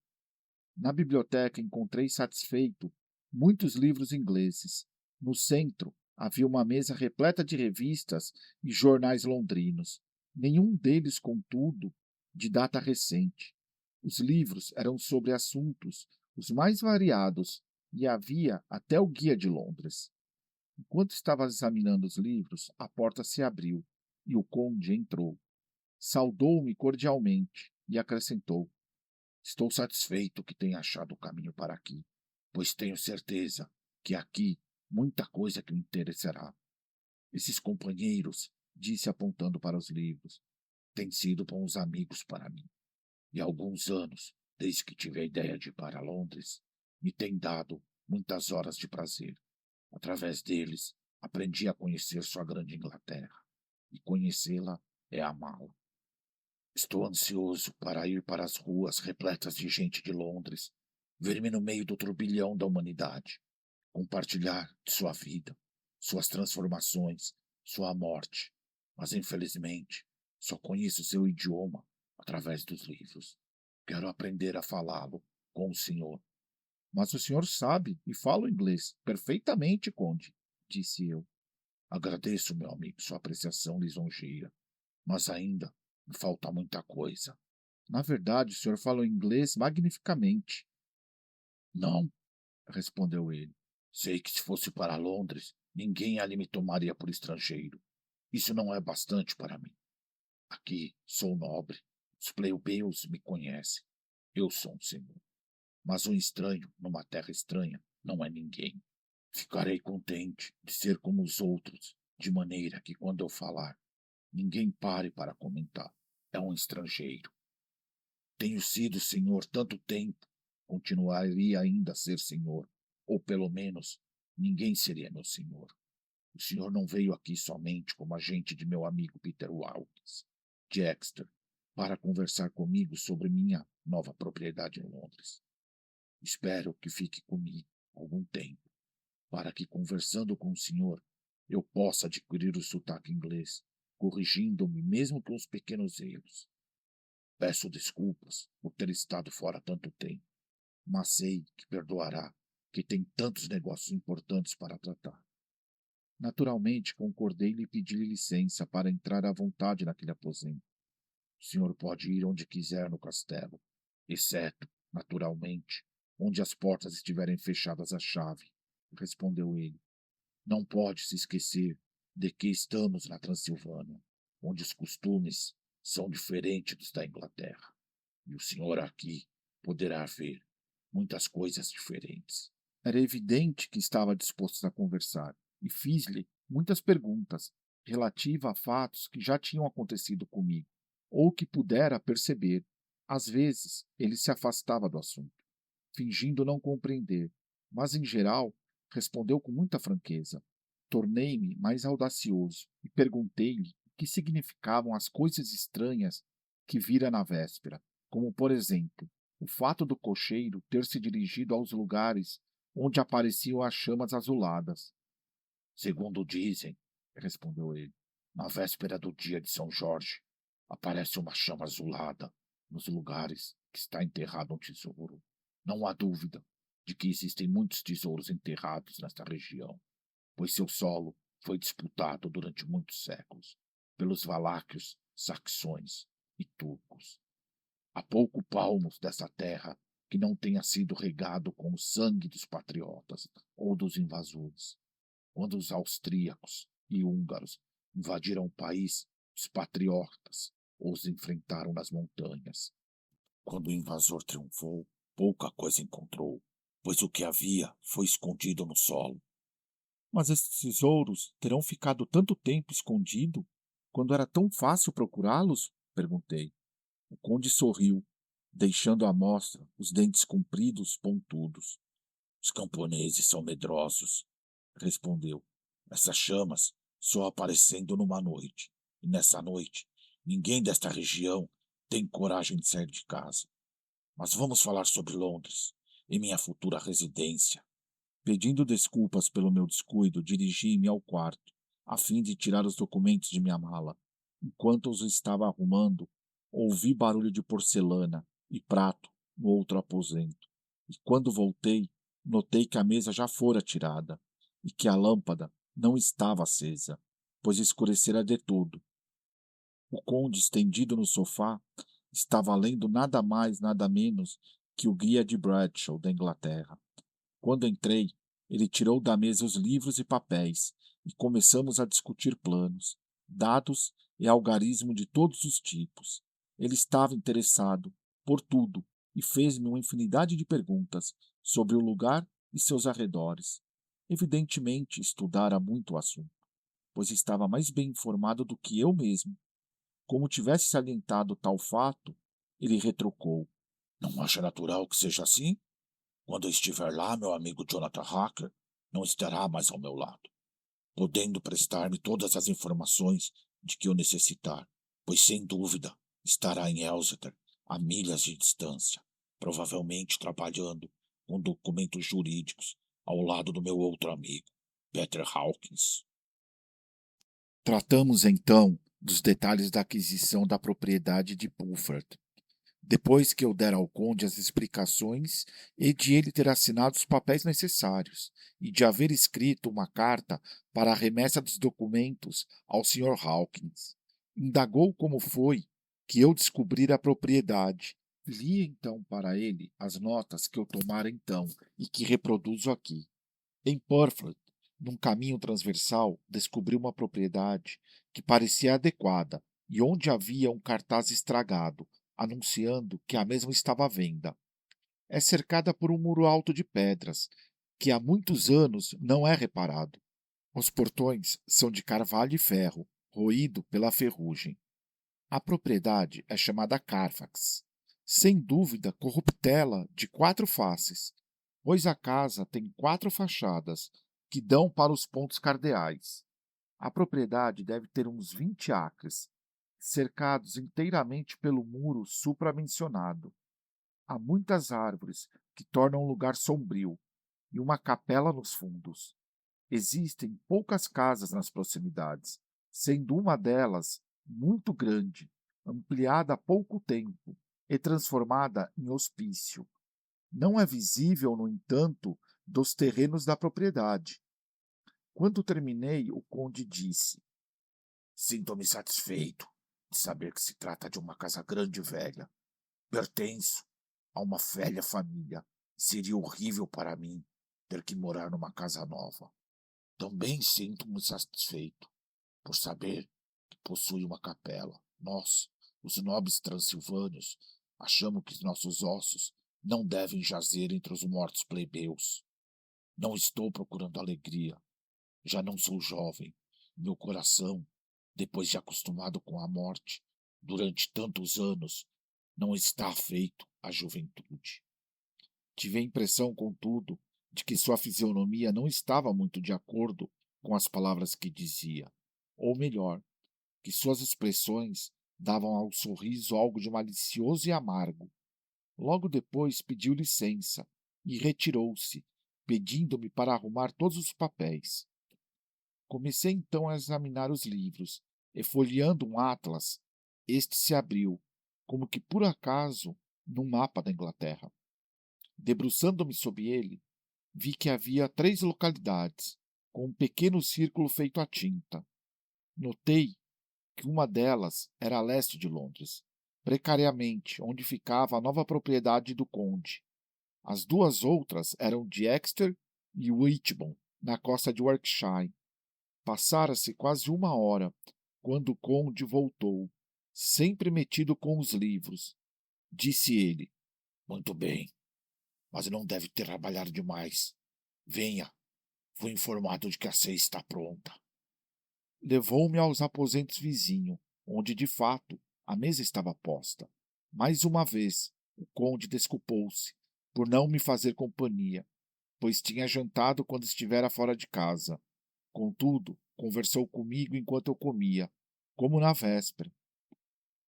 A: Na biblioteca encontrei satisfeito muitos livros ingleses. No centro havia uma mesa repleta de revistas e jornais londrinos. Nenhum deles, contudo, de data recente. Os livros eram sobre assuntos os mais variados e havia até o Guia de Londres. Enquanto estava examinando os livros, a porta se abriu e o conde entrou. Saudou-me cordialmente e acrescentou: estou satisfeito que tenha achado o caminho para aqui, pois tenho certeza que aqui muita coisa que me interessará. Esses companheiros, disse apontando para os livros, têm sido bons amigos para mim. E há alguns anos, desde que tive a ideia de ir para Londres, me têm dado muitas horas de prazer. Através deles, aprendi a conhecer sua grande Inglaterra. E conhecê-la é amá-la. Estou ansioso para ir para as ruas repletas de gente de Londres, ver-me no meio do turbilhão da humanidade, compartilhar de sua vida, suas transformações, sua morte. Mas, infelizmente, só conheço seu idioma através dos livros. Quero aprender a falá-lo com o senhor. Mas o senhor sabe e fala o inglês perfeitamente, conde, disse eu. Agradeço, meu amigo, sua apreciação lisonjeira, mas ainda me falta muita coisa. Na verdade, o senhor fala o inglês magnificamente. Não, respondeu ele. Sei que se fosse para Londres, ninguém ali me tomaria por estrangeiro. Isso não é bastante para mim. Aqui sou nobre. Os plebeus me conhecem. Eu sou um senhor. Mas um estranho, numa terra estranha, não é ninguém. Ficarei contente de ser como os outros, de maneira que, quando eu falar, ninguém pare para comentar. É um estrangeiro. Tenho sido senhor tanto tempo, continuaria ainda a ser senhor, ou pelo menos ninguém seria meu senhor. O senhor não veio aqui somente como agente de meu amigo Peter Wilkins, de Exeter, para conversar comigo sobre minha nova propriedade em Londres. Espero que fique comigo algum tempo, para que, conversando com o senhor, eu possa adquirir o sotaque inglês, corrigindo-me mesmo com os pequenos erros. Peço desculpas por ter estado fora tanto tempo, mas sei que perdoará, que tem tantos negócios importantes para tratar. Naturalmente, concordei e pedi-lhe licença para entrar à vontade naquele aposento. O senhor pode ir onde quiser no castelo, exceto, naturalmente, onde as portas estiverem fechadas à chave, respondeu ele. Não pode se esquecer de que estamos na Transilvânia, onde os costumes são diferentes dos da Inglaterra. E o senhor aqui poderá ver muitas coisas diferentes. Era evidente que estava disposto a conversar, e fiz-lhe muitas perguntas relativas a fatos que já tinham acontecido comigo, ou que pudera perceber. Às vezes, ele se afastava do assunto, fingindo não compreender, mas, em geral, respondeu com muita franqueza. Tornei-me mais audacioso e perguntei-lhe o que significavam as coisas estranhas que vira na véspera, como, por exemplo, o fato do cocheiro ter se dirigido aos lugares onde apareciam as chamas azuladas. Segundo dizem, respondeu ele, na véspera do dia de São Jorge, aparece uma chama azulada nos lugares que está enterrado um tesouro. Não há dúvida de que existem muitos tesouros enterrados nesta região, pois seu solo foi disputado durante muitos séculos pelos valáquios, saxões e turcos. Há pouco palmos dessa terra que não tenha sido regado com o sangue dos patriotas ou dos invasores. Quando os austríacos e húngaros invadiram o país, os patriotas os enfrentaram nas montanhas. Quando o invasor triunfou, pouca coisa encontrou, pois o que havia foi escondido no solo. Mas esses tesouros terão ficado tanto tempo escondido, quando era tão fácil procurá-los? Perguntei. O conde sorriu, deixando à mostra os dentes compridos, pontudos. Os camponeses são medrosos, respondeu. Essas chamas só aparecendo numa noite, e nessa noite ninguém desta região tem coragem de sair de casa. Mas vamos falar sobre Londres e minha futura residência. Pedindo desculpas pelo meu descuido, dirigi-me ao quarto, a fim de tirar os documentos de minha mala. Enquanto os estava arrumando, ouvi barulho de porcelana e prato no outro aposento. E quando voltei, notei que a mesa já fora tirada e que a lâmpada não estava acesa, pois escurecera de todo. O conde, estendido no sofá, estava lendo nada mais, nada menos que o Guia de Bradshaw da Inglaterra. Quando entrei, ele tirou da mesa os livros e papéis e começamos a discutir planos, dados e algarismo de todos os tipos. Ele estava interessado por tudo e fez-me uma infinidade de perguntas sobre o lugar e seus arredores. Evidentemente, estudara muito o assunto, pois estava mais bem informado do que eu mesmo. Como tivesse salientado tal fato, ele retrucou: Não acha natural que seja assim? Quando eu estiver lá, meu amigo Jonathan Hacker não estará mais ao meu lado, podendo prestar-me todas as informações de que eu necessitar, pois sem dúvida estará em Exeter, a milhas de distância, provavelmente trabalhando com documentos jurídicos ao lado do meu outro amigo, Peter Hawkins. Tratamos então dos detalhes da aquisição da propriedade de Pulford. Depois que eu der ao conde as explicações e de ele ter assinado os papéis necessários e de haver escrito uma carta para a remessa dos documentos ao Sr. Hawkins, indagou como foi que eu descobri a propriedade. Li então para ele as notas que eu tomara então e que reproduzo aqui. Em Purford, num caminho transversal, descobri uma propriedade que parecia adequada e onde havia um cartaz estragado, anunciando que a mesma estava à venda. É cercada por um muro alto de pedras, que há muitos anos não é reparado. Os portões são de carvalho e ferro, roído pela ferrugem. A propriedade é chamada Carfax. Sem dúvida, corruptela de 4 faces, pois a casa tem 4 fachadas que dão para os pontos cardeais. A propriedade deve ter uns 20 acres, cercados inteiramente pelo muro supramencionado. Há muitas árvores que tornam o lugar sombrio e uma capela nos fundos. Existem poucas casas nas proximidades, sendo uma delas muito grande, ampliada há pouco tempo e transformada em hospício. Não é visível, no entanto, dos terrenos da propriedade. Quando terminei, o conde disse: Sinto-me satisfeito de saber que se trata de uma casa grande e velha. Pertenço a uma velha família. Seria horrível para mim ter que morar numa casa nova. Também sinto-me satisfeito por saber que possui uma capela. Nós, os nobres transilvânios, achamos que nossos ossos não devem jazer entre os mortos plebeus. Não estou procurando alegria. Já não sou jovem. Meu coração, depois de acostumado com a morte, durante tantos anos, não está afeito à juventude. Tive a impressão, contudo, de que sua fisionomia não estava muito de acordo com as palavras que dizia, ou melhor, que suas expressões davam ao sorriso algo de malicioso e amargo. Logo depois pediu licença e retirou-se, pedindo-me para arrumar todos os papéis. Comecei então a examinar os livros, e folheando um atlas, este se abriu, como que por acaso, num mapa da Inglaterra. Debruçando-me sobre ele, vi que havia 3 localidades, com um pequeno círculo feito à tinta. Notei que uma delas era a leste de Londres, precariamente onde ficava a nova propriedade do conde. As 2 outras eram de Exeter e Whitburn, na costa de Warwickshire. Passara-se quase 1 hora, quando o conde voltou, sempre metido com os livros. Disse ele: Muito bem, mas não deve ter trabalhado demais. Venha, fui informado de que a ceia está pronta. Levou-me aos aposentos vizinhos, onde, de fato, a mesa estava posta. Mais uma vez, o conde desculpou-se por não me fazer companhia, pois tinha jantado quando estivera fora de casa. Contudo, conversou comigo enquanto eu comia, como na véspera.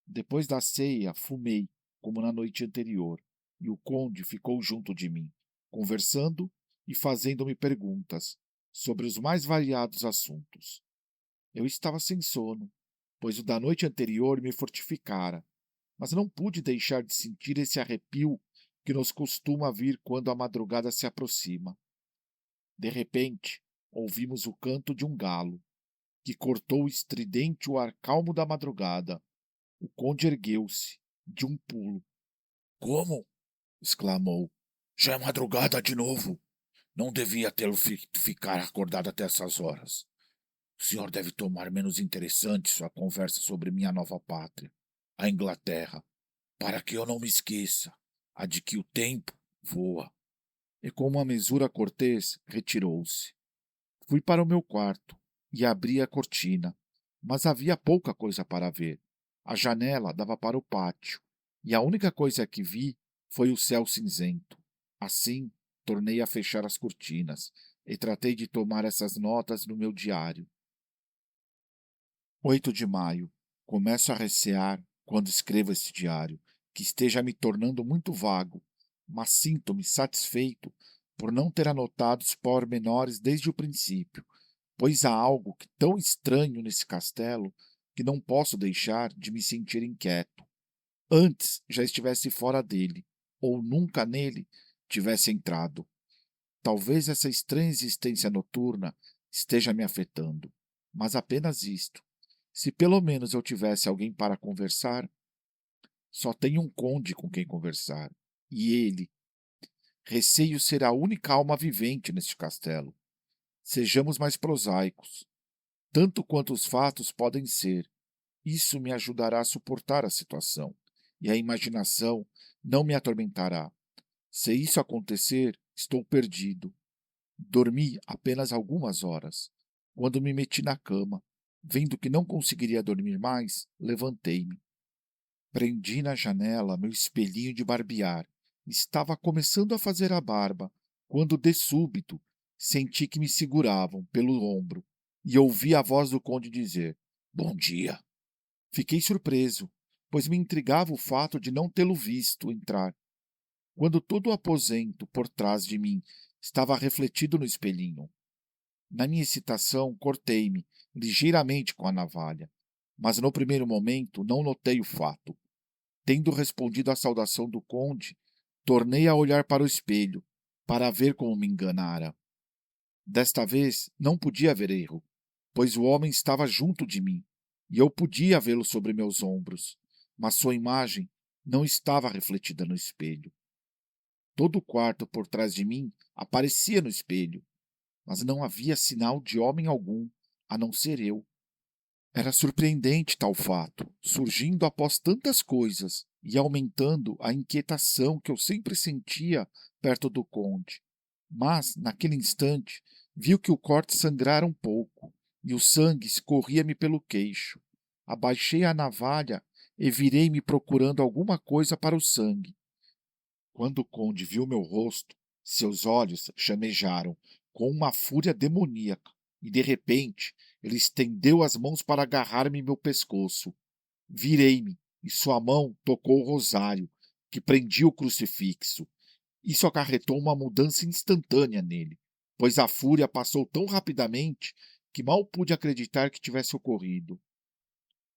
A: Depois da ceia, fumei, como na noite anterior, e o conde ficou junto de mim, conversando e fazendo-me perguntas sobre os mais variados assuntos. Eu estava sem sono, pois o da noite anterior me fortificara, mas não pude deixar de sentir esse arrepio que nos costuma vir quando a madrugada se aproxima. De repente, ouvimos o canto de um galo, que cortou estridente o ar calmo da madrugada. O conde ergueu-se, de um pulo. Como? Exclamou. Já é madrugada de novo. Não devia tê-lo feito ficar acordado até essas horas. O senhor deve tomar menos interessante sua conversa sobre minha nova pátria, a Inglaterra, para que eu não me esqueça, a de que o tempo voa. E com uma mesura cortês, retirou-se. Fui para o meu quarto e abri a cortina, mas havia pouca coisa para ver. A janela dava para o pátio, e a única coisa que vi foi o céu cinzento. Assim, tornei a fechar as cortinas e tratei de tomar essas notas no meu diário. 8 de maio. Começo a recear, quando escrevo este diário, que esteja me tornando muito vago, mas sinto-me satisfeito por não ter anotado os pormenores desde o princípio, pois há algo que tão estranho nesse castelo que não posso deixar de me sentir inquieto. Antes já estivesse fora dele, ou nunca nele tivesse entrado. Talvez essa estranha existência noturna esteja me afetando, mas apenas isto. Se pelo menos eu tivesse alguém para conversar, só tenho um conde com quem conversar. E ele. Receio ser a única alma vivente neste castelo. Sejamos mais prosaicos. Tanto quanto os fatos podem ser. Isso me ajudará a suportar a situação. E a imaginação não me atormentará. Se isso acontecer, estou perdido. Dormi apenas algumas horas. Quando me meti na cama, vendo que não conseguiria dormir mais, levantei-me. Prendi na janela meu espelhinho de barbear. Estava começando a fazer a barba, quando de súbito senti que me seguravam pelo ombro e ouvi a voz do conde dizer: Bom dia. Fiquei surpreso, pois me intrigava o fato de não tê-lo visto entrar, quando todo o aposento por trás de mim estava refletido no espelhinho. Na minha excitação, cortei-me ligeiramente com a navalha, mas no primeiro momento não notei o fato. Tendo respondido à saudação do conde, tornei a olhar para o espelho, para ver como me enganara. Desta vez não podia haver erro, pois o homem estava junto de mim, e eu podia vê-lo sobre meus ombros, mas sua imagem não estava refletida no espelho. Todo o quarto por trás de mim aparecia no espelho, mas não havia sinal de homem algum, a não ser eu. Era surpreendente tal fato, surgindo após tantas coisas e aumentando a inquietação que eu sempre sentia perto do conde. Mas, naquele instante, viu que o corte sangrara um pouco e o sangue escorria-me pelo queixo. Abaixei a navalha e virei-me procurando alguma coisa para o sangue. Quando o conde viu meu rosto, seus olhos chamejaram com uma fúria demoníaca e, de repente, ele estendeu as mãos para agarrar-me em meu pescoço. Virei-me e sua mão tocou o rosário, que prendia o crucifixo. Isso acarretou uma mudança instantânea nele, pois a fúria passou tão rapidamente que mal pude acreditar que tivesse ocorrido.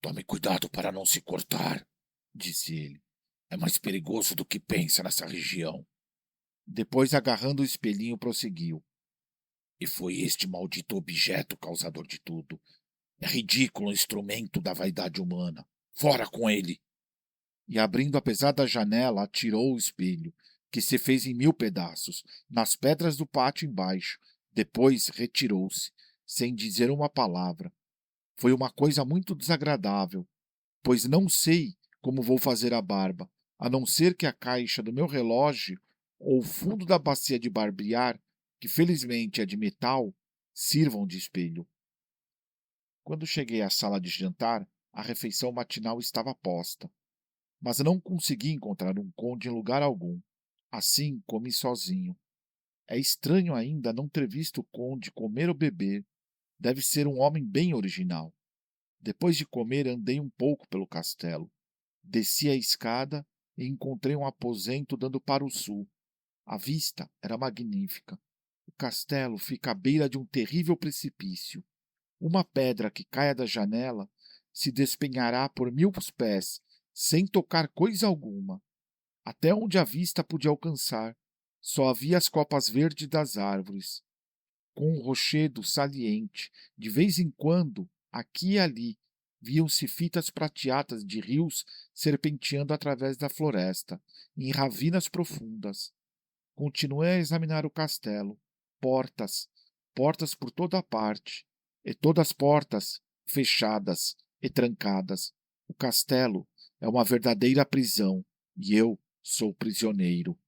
A: Tome cuidado para não se cortar, disse ele. É mais perigoso do que pensa nessa região. Depois, agarrando o espelhinho, prosseguiu. E foi este maldito objeto causador de tudo. É ridículo instrumento da vaidade humana. Fora com ele! E abrindo a pesada janela, atirou o espelho, que se fez em 1000 pedaços, nas pedras do pátio embaixo. Depois retirou-se, sem dizer uma palavra. Foi uma coisa muito desagradável, pois não sei como vou fazer a barba, a não ser que a caixa do meu relógio ou o fundo da bacia de barbear, que felizmente é de metal, sirvam de espelho. Quando cheguei à sala de jantar, a refeição matinal estava posta, mas não consegui encontrar um conde em lugar algum. Assim comi sozinho. É estranho ainda não ter visto o conde comer ou beber. Deve ser um homem bem original. Depois de comer, andei um pouco pelo castelo. Desci a escada e encontrei um aposento dando para o sul. A vista era magnífica. O castelo fica à beira de um terrível precipício. Uma pedra que caia da janela se despenhará por 1000 pés, sem tocar coisa alguma. Até onde a vista podia alcançar, só havia as copas verdes das árvores, com um rochedo saliente. De vez em quando, aqui e ali, viam-se fitas prateadas de rios serpenteando através da floresta, em ravinas profundas. Continuei a examinar o castelo. Portas, portas por toda a parte. e todas as portas fechadas e trancadas. O castelo é uma verdadeira prisão e eu sou prisioneiro.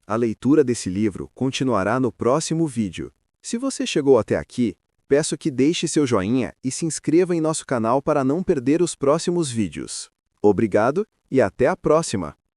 B: A leitura desse livro continuará no próximo vídeo. Se você chegou até aqui, peço que deixe seu joinha e se inscreva em nosso canal para não perder os próximos vídeos. Obrigado e até a próxima!